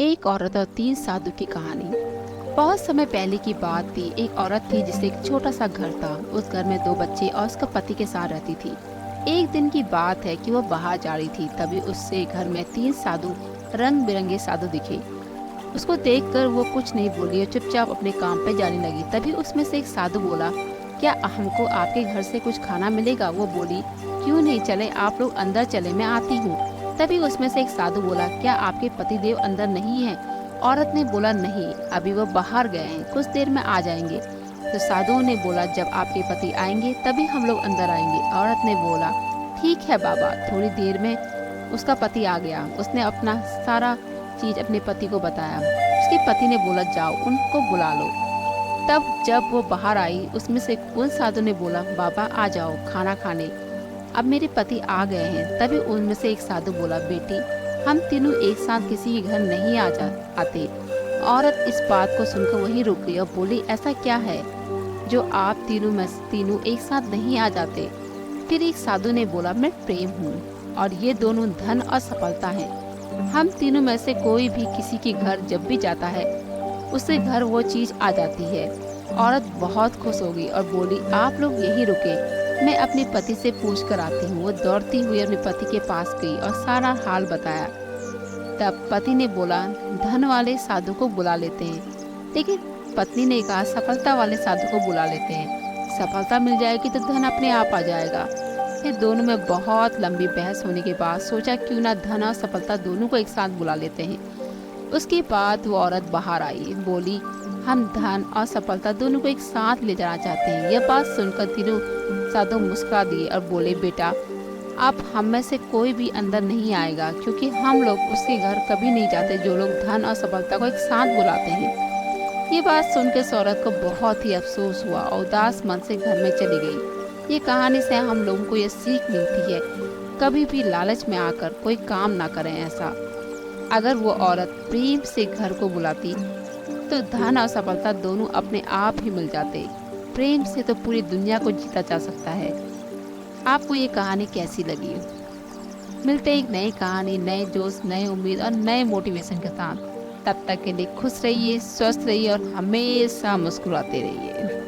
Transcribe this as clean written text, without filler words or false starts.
एक औरत और तीन साधु की कहानी। बहुत समय पहले की बात थी। एक औरत थी जिससे एक छोटा सा घर था। उस घर में दो बच्चे और उसका पति के साथ रहती थी। एक दिन की बात है कि वो बाहर जा रही थी, तभी उससे घर में तीन साधु, रंग बिरंगे साधु दिखे। उसको देखकर वो कुछ नहीं बोली और चुपचाप अपने काम पे जाने लगी। तभी उसमें से एक साधु बोला, क्या हमको आपके घर से कुछ खाना मिलेगा? वो बोली, क्यों नहीं, चले आप लोग अंदर चले, मैं आती हूँ। तभी उसमें से एक साधु बोला, क्या आपके पति देव अंदर नहीं है? औरत ने बोला, नहीं, अभी वो बाहर गए हैं, कुछ देर में आ जाएंगे। तो साधुओं ने बोला, जब आपके पति आएंगे तभी हम लोग अंदर आएंगे। औरत ने बोला, ठीक है बाबा। थोड़ी देर में उसका पति आ गया। उसने अपना सारा चीज अपने पति को बताया। उसके पति ने बोला, जाओ उनको बुला लो। तब जब वो बाहर आई, उसमें से उन साधु ने बोला, बाबा आ जाओ खाना खाने, अब मेरे पति आ गए हैं। तभी उनमें से एक साधु बोला, बेटी, हम तीनों एक साथ किसी के घर नहीं आते। औरत इस बात को सुनकर वहीं रुक गई और बोली, ऐसा क्या है जो आप तीनों में से तीनों एक साथ नहीं आ जाते? फिर एक साधु ने बोला, मैं प्रेम हूँ और ये दोनों धन और सफलता है। हम तीनों में से कोई भी किसी के घर जब भी जाता है, उसके घर वो चीज आ जाती है। औरत बहुत खुश हो गई और बोली, आप लोग यहीं रुके, मैं अपने पति से पूछ कर आती हूँ। वो दौड़ती हुई अपने पति के पास गई और सारा हाल बताया। तब पति ने बोला, धन वाले साधु को बुला लेते हैं। लेकिन पत्नी ने कहा, सफलता वाले साधु को बुला लेते हैं, सफलता मिल जाएगी तो धन अपने आप आ जाएगा। फिर दोनों में बहुत लंबी बहस होने के बाद सोचा, क्यों ना धन और सफलता दोनों को एक साथ बुला लेते हैं। उसके बाद वो औरत बाहर आई, बोली, हम धन और सफलता दोनों को एक साथ ले जाना चाहते हैं। यह बात सुनकर तीनों साधु मुस्कुरा दिए और बोले, बेटा, अब हम में से कोई भी अंदर नहीं आएगा, क्योंकि हम लोग उसके घर कभी नहीं जाते जो लोग धन और सफलता को एक साथ बुलाते हैं। ये बात सुनकर इस औरत को बहुत ही अफसोस हुआ और उदास मन से घर में चली गई। ये कहानी से हम लोगों को ये सीख मिलती है, कभी भी लालच में आकर कोई काम ना करें। ऐसा अगर वो औरत प्रेम से घर को बुलाती तो धन और सफलता दोनों अपने आप ही मिल जाते। प्रेम से तो पूरी दुनिया को जीता जा सकता है। आपको ये कहानी कैसी लगी? मिलते एक नई कहानी, नए जोश, नए उम्मीद और नए मोटिवेशन के साथ। तब तक के लिए खुश रहिए, स्वस्थ रहिए और हमेशा मुस्कुराते रहिए।